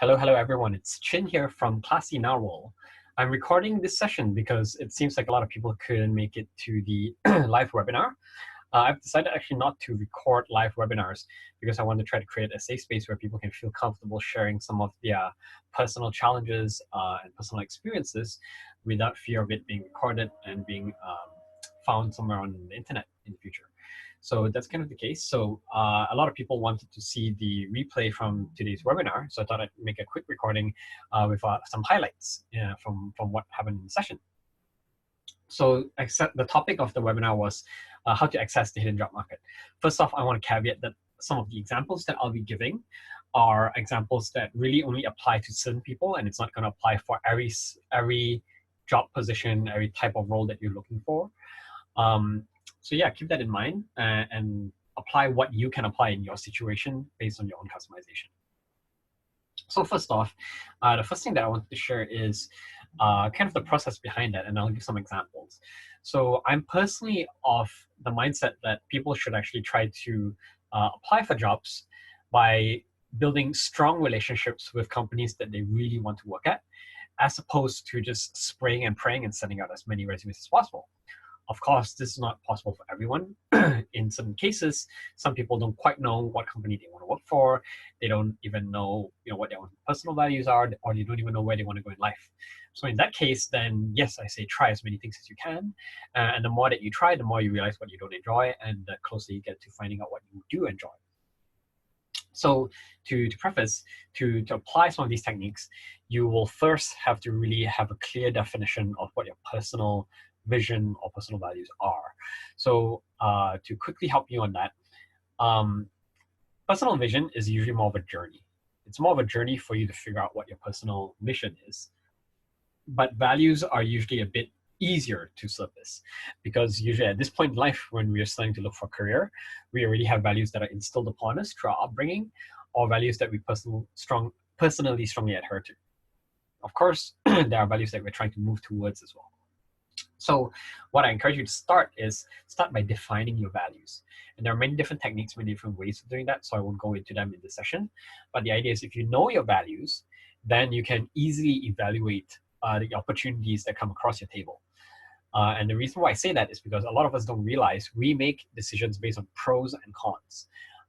Hello everyone. It's Chin here from Classy Narwhal. I'm recording this session because it seems like a lot of people couldn't make it to the live webinar. I've decided actually not to record live webinars because I want to try to create a safe space where people can feel comfortable sharing some of their personal challenges and personal experiences without fear of it being recorded and being found somewhere on the internet in the future. So that's kind of the case. So a lot of people wanted to see the replay from today's webinar. So I thought I'd make a quick recording with some highlights from what happened in the session. So the topic of the webinar was how to access the hidden job market. First off, I want to caveat that some of the examples that I'll be giving are examples that really only apply to certain people, and it's not going to apply for every job position, every type of role that you're looking for. So yeah, keep that in mind and apply what you can apply in your situation based on your own customization. So first off, the first thing that I wanted to share is kind of the process behind that, and I'll give some examples. So I'm personally of the mindset that people should actually try to apply for jobs by building strong relationships with companies that they really want to work at, as opposed to just spraying and praying and sending out as many resumes as possible. Of course, this is not possible for everyone. In some cases, some people don't quite know what company they want to work for. They don't even know, what their own personal values are, or they don't even know where they want to go in life. So in that case, then yes, I say try as many things as you can. And the more that you try, the more you realize what you don't enjoy, and the closer you get to finding out what you do enjoy. So to preface, to apply some of these techniques, you will first have to really have a clear definition of what your personal vision or personal values are. So to quickly help you on that, personal vision is usually more of a journey. It's more of a journey for you to figure out what your personal mission is. But values are usually a bit easier to surface because usually at this point in life, when we're starting to look for a career, we already have values that are instilled upon us through our upbringing, or values that we personally strongly adhere to. Of course, there are values that we're trying to move towards as well. So what I encourage you to start by defining your values. And there are many different techniques, many different ways of doing that, so I won't go into them in this session. But the idea is if you know your values, then you can easily evaluate the opportunities that come across your table. And the reason why I say that is because a lot of us don't realize we make decisions based on pros and cons.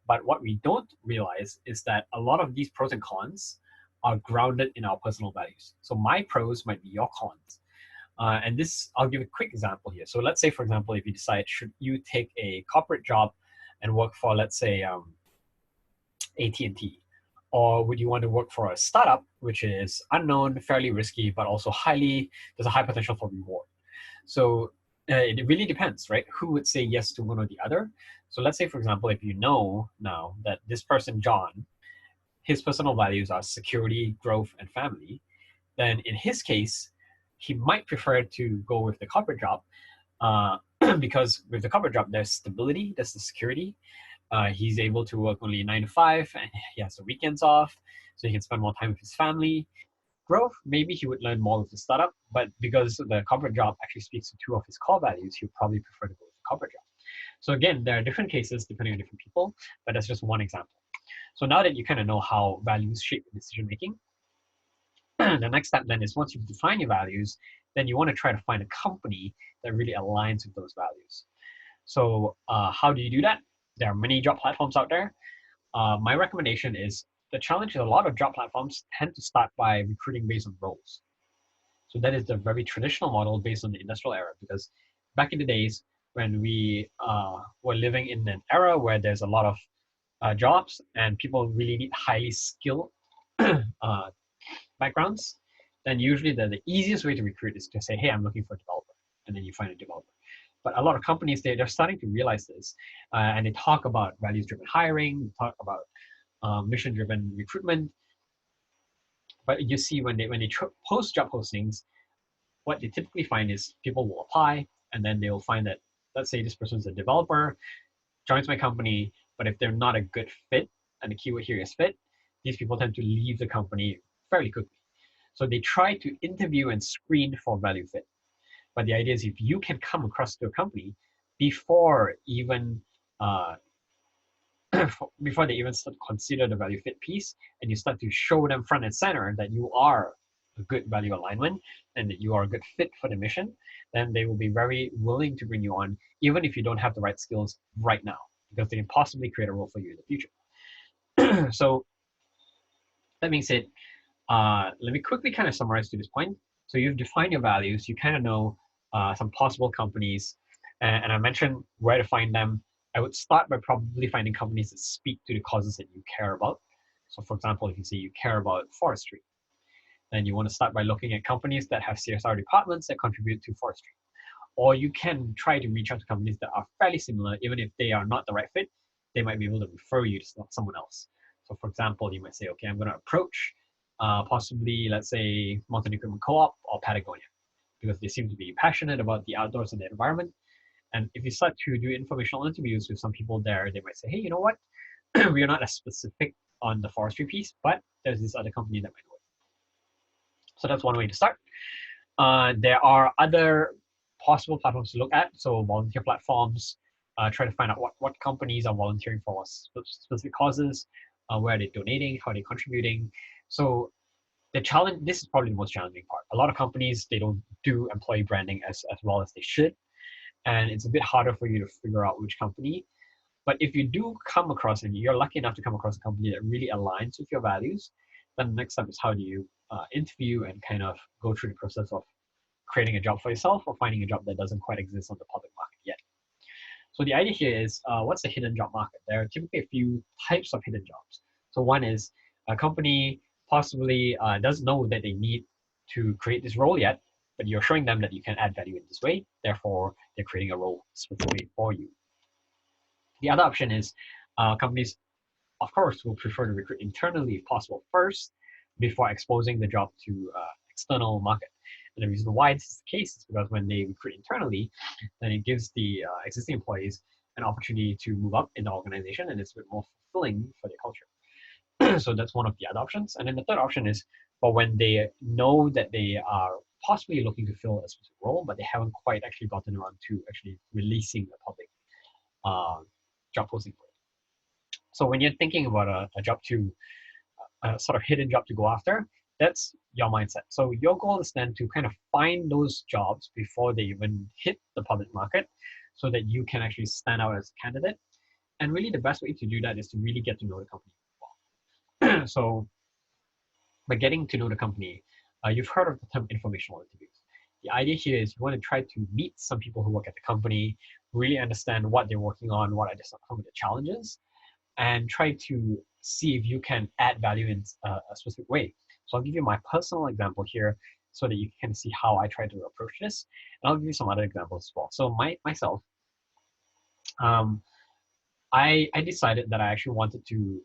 But what we don't realize is that a lot of these pros and cons are grounded in our personal values. So my pros might be your cons. And this, I'll give a quick example here. So let's say, for example, if you decide, should you take a corporate job and work for, let's say, AT&T? Or would you want to work for a startup, which is unknown, fairly risky, but also there's a high potential for reward? So it really depends, right? Who would say yes to one or the other? So let's say, for example, if you know now that this person, John, his personal values are security, growth, and family, then in his case, he might prefer to go with the corporate job because with the corporate job, there's stability, there's the security. He's able to work only 9 to 5, and he has the weekends off, so he can spend more time with his family. Growth, maybe he would learn more with the startup, but because the corporate job actually speaks to 2 of his core values, he would probably prefer to go with the corporate job. So again, there are different cases depending on different people, but that's just one example. So now that you kind of know how values shape decision making, the next step then is once you've defined your values, then you want to try to find a company that really aligns with those values. So how do you do that? There are many job platforms out there. My recommendation is the challenge is a lot of job platforms tend to start by recruiting based on roles. So that is the very traditional model based on the industrial era, because back in the days when we were living in an era where there's a lot of jobs and people really need highly skilled backgrounds, then usually the easiest way to recruit is to say, hey, I'm looking for a developer, and then you find a developer. But a lot of companies, they're starting to realize this, and they talk about values-driven hiring, they talk about mission-driven recruitment. But you see when they post job postings, what they typically find is people will apply, and then they will find that, let's say this person's a developer, joins my company, but if they're not a good fit, and the keyword here is fit, these people tend to leave the company fairly quickly. So they try to interview and screen for value fit. But the idea is if you can come across to a company before even before they even start to consider the value fit piece, and you start to show them front and center that you are a good value alignment and that you are a good fit for the mission, then they will be very willing to bring you on, even if you don't have the right skills right now, because they can possibly create a role for you in the future. So that being said, let me quickly kind of summarize to this point. So you've defined your values, you kind of know some possible companies, and I mentioned where to find them. I would start by probably finding companies that speak to the causes that you care about. So for example, if you say you care about forestry, then you want to start by looking at companies that have CSR departments that contribute to forestry. Or you can try to reach out to companies that are fairly similar, even if they are not the right fit, they might be able to refer you to someone else. So for example, you might say, okay, I'm going to approach possibly, let's say, Mountain Equipment Co-op or Patagonia, because they seem to be passionate about the outdoors and the environment. And if you start to do informational interviews with some people there, they might say, hey, you know what? We are not as specific on the forestry piece, but there's this other company that might know it. So that's one way to start. There are other possible platforms to look at. So volunteer platforms, try to find out what companies are volunteering for specific causes, where are they donating, how are they contributing. So the challenge, this is probably the most challenging part. A lot of companies, they don't do employee branding as well as they should. And it's a bit harder for you to figure out which company. But if you do come across, and you're lucky enough to come across a company that really aligns with your values, then the next step is how do you interview and kind of go through the process of creating a job for yourself or finding a job that doesn't quite exist on the public market yet. So the idea here is, what's the hidden job market? There are typically a few types of hidden jobs. So one is a company possibly doesn't know that they need to create this role yet, but you're showing them that you can add value in this way. Therefore, they're creating a role specifically for you. The other option is companies, of course, will prefer to recruit internally if possible first before exposing the job to external market. And the reason why this is the case is because when they recruit internally, then it gives the existing employees an opportunity to move up in the organization, and it's a bit more fulfilling for their culture. So that's one of the other options. And then the third option is for when they know that they are possibly looking to fill a specific role, but they haven't quite actually gotten around to actually releasing the public job posting for it. So when you're thinking about a job to a sort of hidden job to go after, that's your mindset. So your goal is then to kind of find those jobs before they even hit the public market so that you can actually stand out as a candidate. And really the best way to do that is to really get to know the company well. So by getting to know the company, you've heard of the term informational interviews. The idea here is you want to try to meet some people who work at the company, really understand what they're working on, what are some of the challenges, and try to see if you can add value in a specific way. So I'll give you my personal example here so that you can see how I try to approach this. And I'll give you some other examples as well. So myself, I decided that I actually wanted to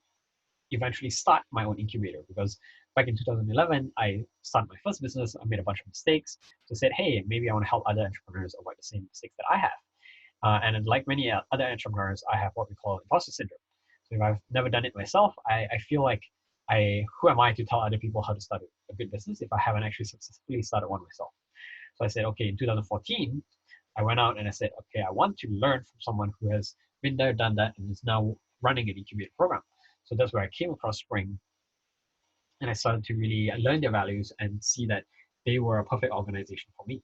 eventually start my own incubator because back in 2011, I started my first business. I made a bunch of mistakes. So I said, hey, maybe I want to help other entrepreneurs avoid the same mistakes that I have. And like many other entrepreneurs, I have what we call imposter syndrome. So if I've never done it myself, I feel like who am I to tell other people how to start a good business if I haven't actually successfully started one myself? So I said, okay, in 2014, I went out and I said, okay, I want to learn from someone who has been there, done that, and is now running an incubator program. So that's where I came across Spring, and I started to really learn their values and see that they were a perfect organization for me.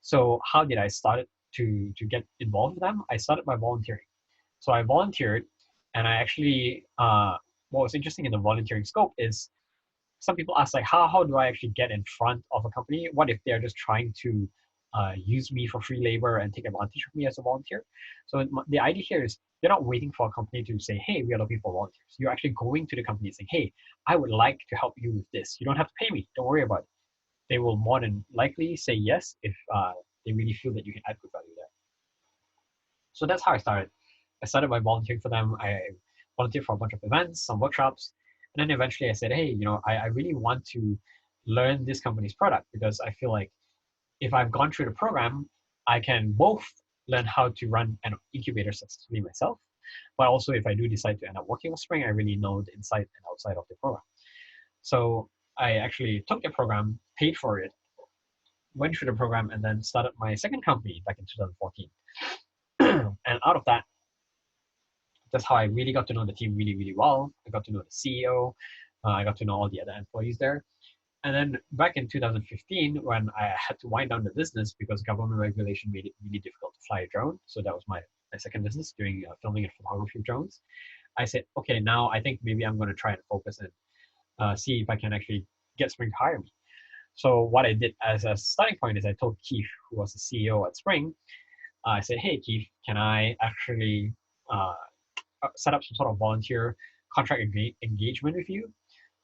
So how did I start to get involved with them? I started by volunteering. So I volunteered, and I actually, what was interesting in the volunteering scope is some people ask like, how do I actually get in front of a company? What if they're just trying to use me for free labor and take advantage of me as a volunteer? So the idea here is you're not waiting for a company to say, hey, we are looking for volunteers. You're actually going to the company and saying, hey, I would like to help you with this. You don't have to pay me. Don't worry about it. They will more than likely say yes if they really feel that you can add good value there. So that's how I started. I started by volunteering for them. I volunteered for a bunch of events, some workshops, and then eventually I said, hey, I really want to learn this company's product because I feel like if I've gone through the program, I can both learn how to run an incubator successfully myself, but also if I do decide to end up working with Spring, I really know the inside and outside of the program. So I actually took the program, paid for it, went through the program, and then started my second company back in 2014. And out of that, That's how I really got to know the team really, really well. I got to know the CEO. I got to know all the other employees there. And then back in 2015, when I had to wind down the business because government regulation made it really difficult to fly a drone. So that was my second business, doing filming and photography of drones. I said, okay, now I think maybe I'm going to try and focus and see if I can actually get Spring to hire me. So what I did as a starting point is I told Keith, who was the CEO at Spring, I said, hey, Keith, can I actually uh, set up some sort of volunteer contract engagement with you?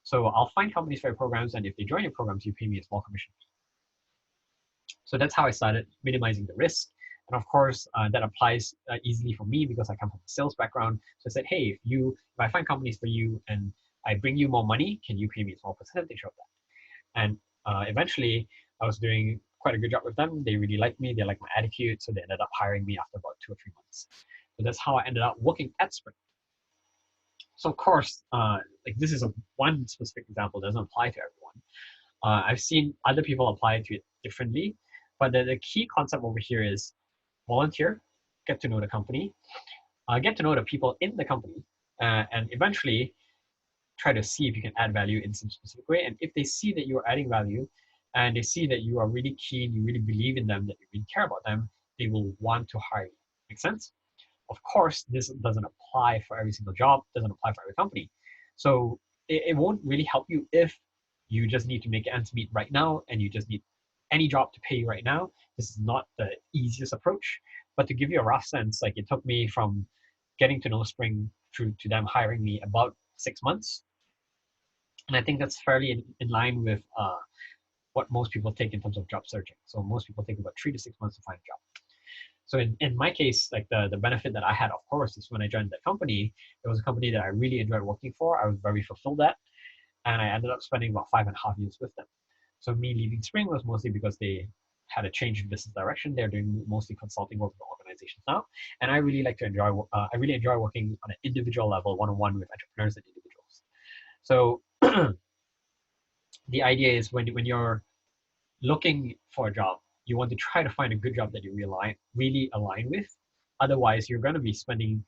So I'll find companies for your programs, and if they join your programs, you pay me a small commission fee. So that's how I started minimizing the risk. And of course, that applies easily for me because I come from a sales background. So I said, hey, if I find companies for you and I bring you more money, can you pay me a small percentage of that? And eventually, I was doing quite a good job with them. They really liked me. They liked my attitude. So they ended up hiring me after about 2 or 3 months. So that's how I ended up working at Spring. So of course, like this is one specific example, it doesn't apply to everyone. I've seen other people apply to it differently, but the key concept over here is volunteer, get to know the company, get to know the people in the company, and eventually try to see if you can add value in some specific way. And if they see that you are adding value and they see that you are really keen, you really believe in them, that you really care about them, they will want to hire you. Make sense? Of course, this doesn't apply for every single job, doesn't apply for every company. So it won't really help you if you just need to make ends meet right now and you just need any job to pay you right now. This is not the easiest approach. But to give you a rough sense, like it took me from getting to know Spring through to them hiring me about 6 months. And I think that's fairly in line with what most people take in terms of job searching. So most people take about 3 to 6 months to find a job. So in my case, like the benefit that I had, of course, is when I joined that company, it was a company that I really enjoyed working for. I was very fulfilled at, and I ended up spending about 5.5 years with them. So me leaving Spring was mostly because they had a change in business direction. They're doing mostly consulting work with organizations now, and I really like to enjoy. I really enjoy working on an individual level, one-on-one with entrepreneurs and individuals. So the idea is when you're looking for a job, you want to try to find a good job that you really align with. Otherwise, you're going to be spending,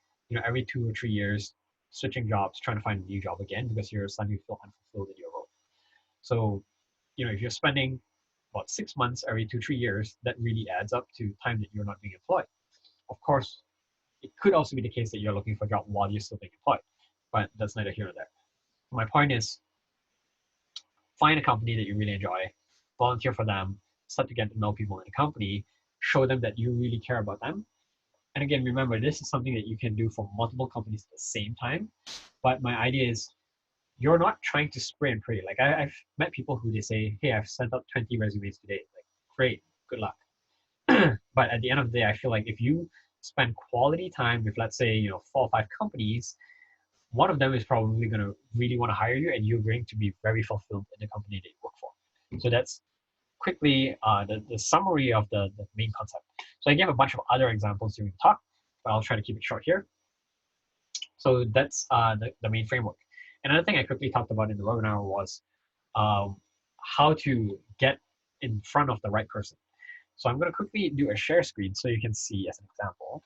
every 2 or 3 years switching jobs, trying to find a new job again because you're suddenly feel unfulfilled in your role. So, if you're spending about 6 months every 2, 3 years, that really adds up to time that you're not being employed. Of course, it could also be the case that you're looking for a job while you're still being employed, but that's neither here nor there. My point is, find a company that you really enjoy, volunteer for them, start to get to know people in the company, show them that you really care about them. And again, remember, this is something that you can do for multiple companies at the same time. But my idea is you're not trying to spray and pray. Like I've met people who they say, hey, I've sent out 20 resumes today. Like, great, good luck. But at the end of the day, I feel like if you spend quality time with, let's say, 4 or 5 companies, one of them is probably going to really want to hire you and you're going to be very fulfilled in the company that you work for. So that's quickly the summary of the main concept. So I gave a bunch of other examples during the talk, but I'll try to keep it short here. So that's the main framework. Another thing I quickly talked about in the webinar was how to get in front of the right person. So I'm going to quickly do a share screen so you can see as an example.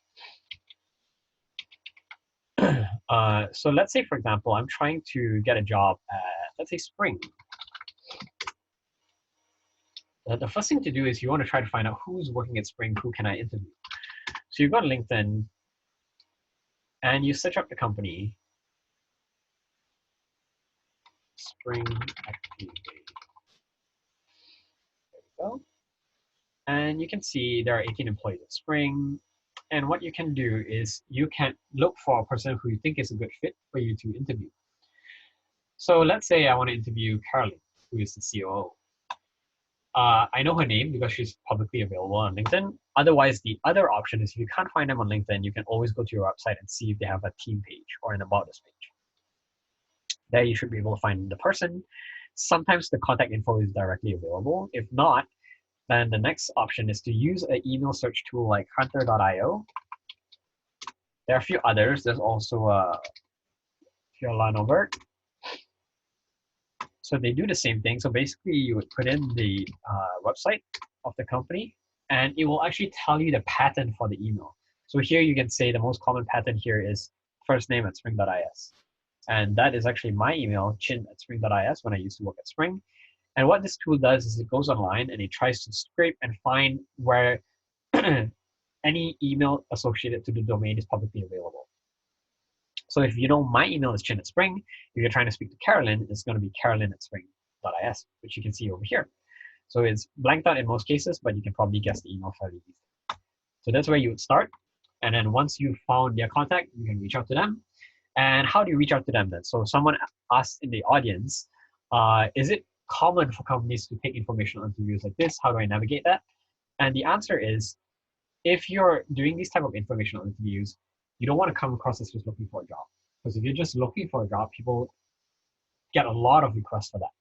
So let's say, for example, I'm trying to get a job at, let's say, Spring. The first thing to do is you want to try to find out who's working at Spring, who can I interview. So you go to LinkedIn and you search up the company, Spring Activate. There we go. And you can see there are 18 employees at Spring. And what you can do is you can look for a person who you think is a good fit for you to interview. So let's say I want to interview Caroline, who is the COO. I know her name because she's publicly available on LinkedIn. Otherwise, the other option is if you can't find them on LinkedIn, you can always go to your website and see if they have a team page or an About Us page. There you should be able to find the person. Sometimes the contact info is directly available. If not, then the next option is to use an email search tool like hunter.io. There are a few others. There's also Fiolanovert. So they do the same thing. So basically, you would put in the website of the company, and it will actually tell you the pattern for the email. So here you can say the most common pattern here is first name at spring.is. And that is actually my email, chin@spring.is, when I used to work at Spring. And what this tool does is it goes online and it tries to scrape and find where any email associated to the domain is publicly available. So if you know my email is chin@spring, if you're trying to speak to Carolyn, it's going to be carolyn@spring.is, which you can see over here. So it's blanked out in most cases, but you can probably guess the email fairly easily. So that's where you would start. And then once you've found their contact, you can reach out to them. And how do you reach out to them then? So someone asked in the audience, is it common for companies to take informational interviews like this? How do I navigate that? And the answer is, if you're doing these type of informational interviews, you don't want to come across as just looking for a job. Because if you're just looking for a job, people get a lot of requests for that.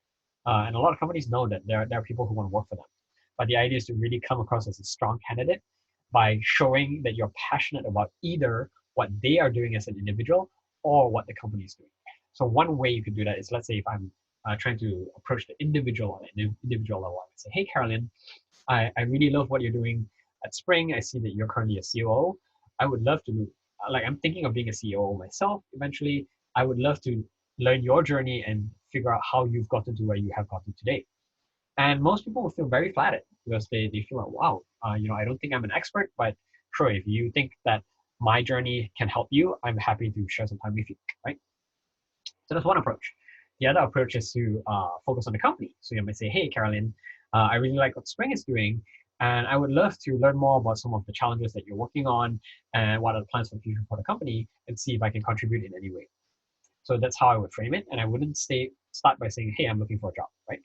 And a lot of companies know that there are people who want to work for them. But the idea is to really come across as a strong candidate by showing that you're passionate about either what they are doing as an individual or what the company is doing. So one way you could do that is, let's say if I'm trying to approach the individual on an individual level, I would say, hey, Carolyn, I really love what you're doing at Spring. I see that you're currently a COO. I would love to, I'm thinking of being a COO myself eventually. I would love to learn your journey and figure out how you've gotten to where you have gotten today. And most people will feel very flattered because they feel like, wow, I don't think I'm an expert, but sure, if you think that my journey can help you, I'm happy to share some time with you, right? So that's one approach. The other approach is to focus on the company. So you might say, hey, Carolyn, I really like what Spring is doing, and I would love to learn more about some of the challenges that you're working on and what are the plans for the future for the company, and see if I can contribute in any way. So that's how I would frame it. And I wouldn't start by saying, hey, I'm looking for a job, right?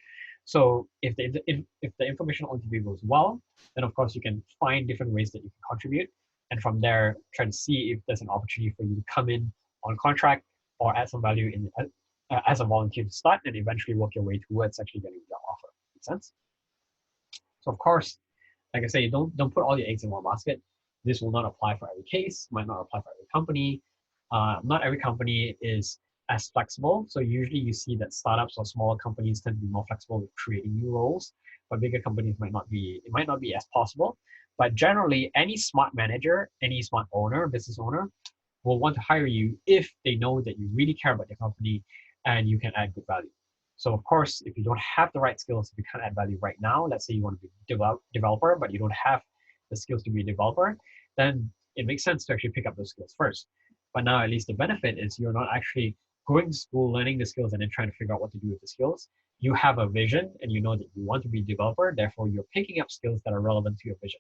So if the informational interview goes well, then of course you can find different ways that you can contribute. And from there, try to see if there's an opportunity for you to come in on contract or add some value in as a volunteer to start, and eventually work your way towards actually getting a job offer. Make sense? So of course, like I say, don't put all your eggs in one basket. This will not apply for every case, might not apply for every company. Not every company is as flexible. So usually you see that startups or smaller companies tend to be more flexible with creating new roles, but bigger companies might not be as possible. But generally, any smart manager, any smart owner, business owner, will want to hire you if they know that you really care about your company and you can add good value. So of course, if you don't have the right skills, if you can't add value right now, let's say you want to be a developer, but you don't have the skills to be a developer, then it makes sense to actually pick up those skills first. But now at least the benefit is you're not actually going to school, learning the skills, and then trying to figure out what to do with the skills. You have a vision and you know that you want to be a developer, therefore you're picking up skills that are relevant to your vision.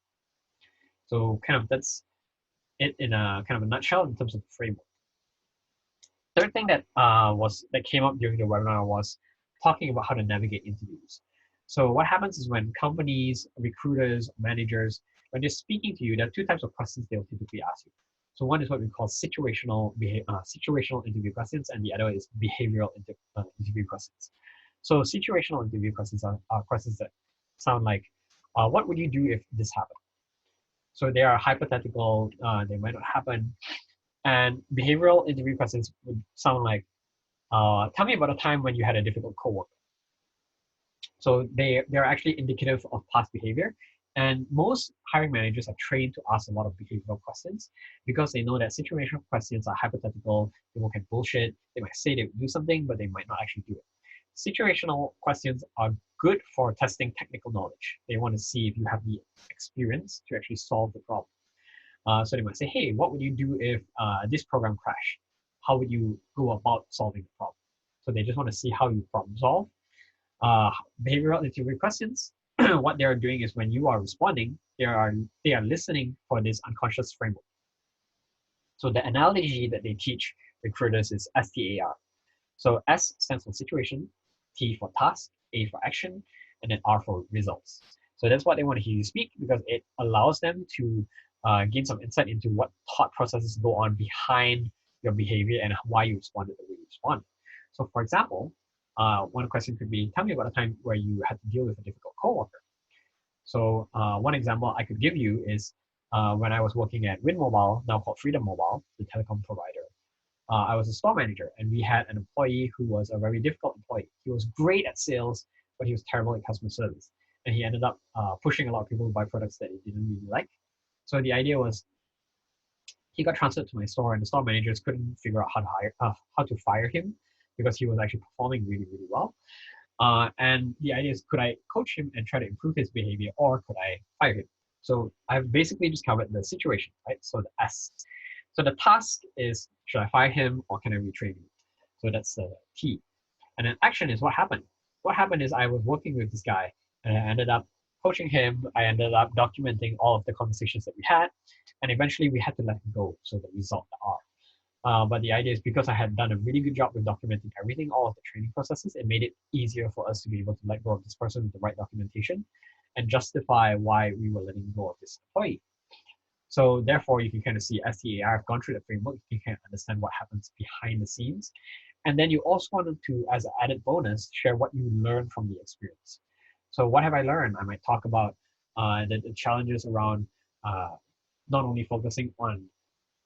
So kind of that's it in a kind of a nutshell in terms of the framework. Third thing that came up during the webinar was talking about how to navigate interviews. So what happens is when companies, recruiters, managers, when they're speaking to you, there are two types of questions they'll typically ask you. So one is what we call situational interview questions, and the other is behavioral interview questions. So situational interview questions are questions that sound like, what would you do if this happened? So they are hypothetical, they might not happen. And behavioral interview questions would sound like, tell me about a time when you had a difficult coworker. So they're actually indicative of past behavior. And most hiring managers are trained to ask a lot of behavioral questions because they know that situational questions are hypothetical. People can bullshit. They might say they would do something, but they might not actually do it. Situational questions are good for testing technical knowledge. They want to see if you have the experience to actually solve the problem. So they might say, hey, what would you do if this program crashed? How would you go about solving the problem? So they just want to see how you problem solve. Behavioral interview questions, what they are doing is when you are responding, they are listening for this unconscious framework. So the analogy that they teach recruiters is STAR. So S stands for situation, T for task, A for action, and then R for results. So that's what they want to hear you speak because it allows them to gain some insight into what thought processes go on behind your behavior and why you responded the way you responded. So for example, one question could be, tell me about a time where you had to deal with a difficult coworker. So one example I could give you is when I was working at Win Mobile, now called Freedom Mobile, the telecom provider. I was a store manager, and we had an employee who was a very difficult employee. He was great at sales, but he was terrible at customer service. And he ended up pushing a lot of people to buy products that he didn't really like. So the idea was, he got transferred to my store, and the store managers couldn't figure out how to fire him because he was actually performing really, really well. And the idea is, could I coach him and try to improve his behavior, or could I fire him? So I've basically just covered the situation, right? So the S. So the task is, should I fire him or can I retrain him? So that's the T. And then action is what happened. What happened is I was working with this guy, and I ended up coaching him. I ended up documenting all of the conversations that we had, and eventually we had to let him go. So the result, the R. But the idea is, because I had done a really good job with documenting everything, all of the training processes, it made it easier for us to be able to let go of this person with the right documentation and justify why we were letting go of this employee. So therefore, you can kind of see, as the AR have gone through the framework, you can kind of understand what happens behind the scenes. And then you also wanted to, as an added bonus, share what you learned from the experience. So what have I learned? I might talk about the challenges around not only focusing on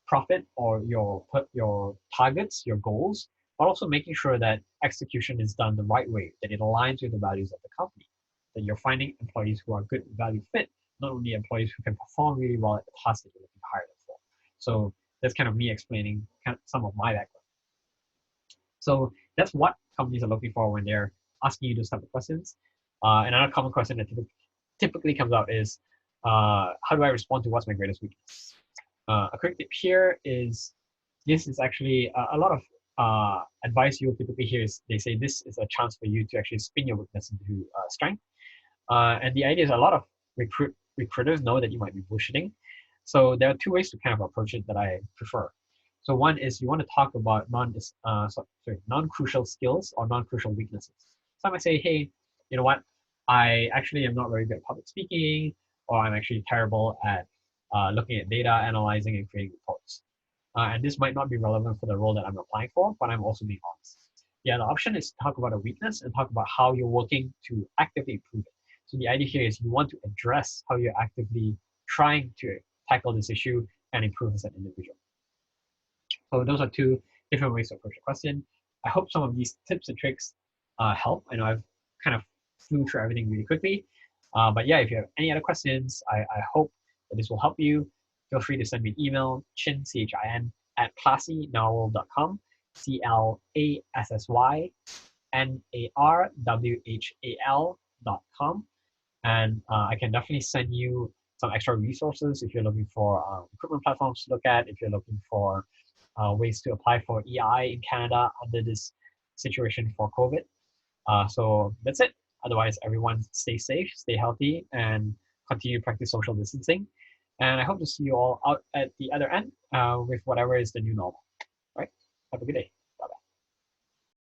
profit or your targets, your goals, but also making sure that execution is done the right way, that it aligns with the values of the company, that you're finding employees who are good value fit, not only employees who can perform really well at the task that you're looking to hire them for. So that's kind of me explaining kind of some of my background. So that's what companies are looking for when they're asking you those type of questions. Another common question that typically comes out is, how do I respond to what's my greatest weakness? A quick tip here is, this is actually a lot of advice you'll typically hear is, they say this is a chance for you to actually spin your weakness into strength. And the idea is, a lot of recruiters know that you might be bullshitting. So there are two ways to kind of approach it that I prefer. So one is, you want to talk about non-crucial skills or non-crucial weaknesses. So I might say, hey, you know what? I actually am not very good at public speaking, or I'm actually terrible at looking at data, analyzing, and creating reports. And this might not be relevant for the role that I'm applying for, but I'm also being honest. The other option is to talk about a weakness and talk about how you're working to actively improve it. So the idea here is, you want to address how you're actively trying to tackle this issue and improve as an individual. So those are two different ways to approach the question. I hope some of these tips and tricks help. I know I've kind of flew through everything really quickly. But yeah, if you have any other questions, I hope that this will help you. Feel free to send me an email, chin, CHIN, @classynarwhal.com, CLASSYNARWHAL.com. And I can definitely send you some extra resources if you're looking for recruitment platforms to look at, if you're looking for ways to apply for EI in Canada under this situation for COVID. So that's it. Otherwise, everyone stay safe, stay healthy, and continue to practice social distancing. And I hope to see you all out at the other end with whatever is the new normal. All right? Have a good day.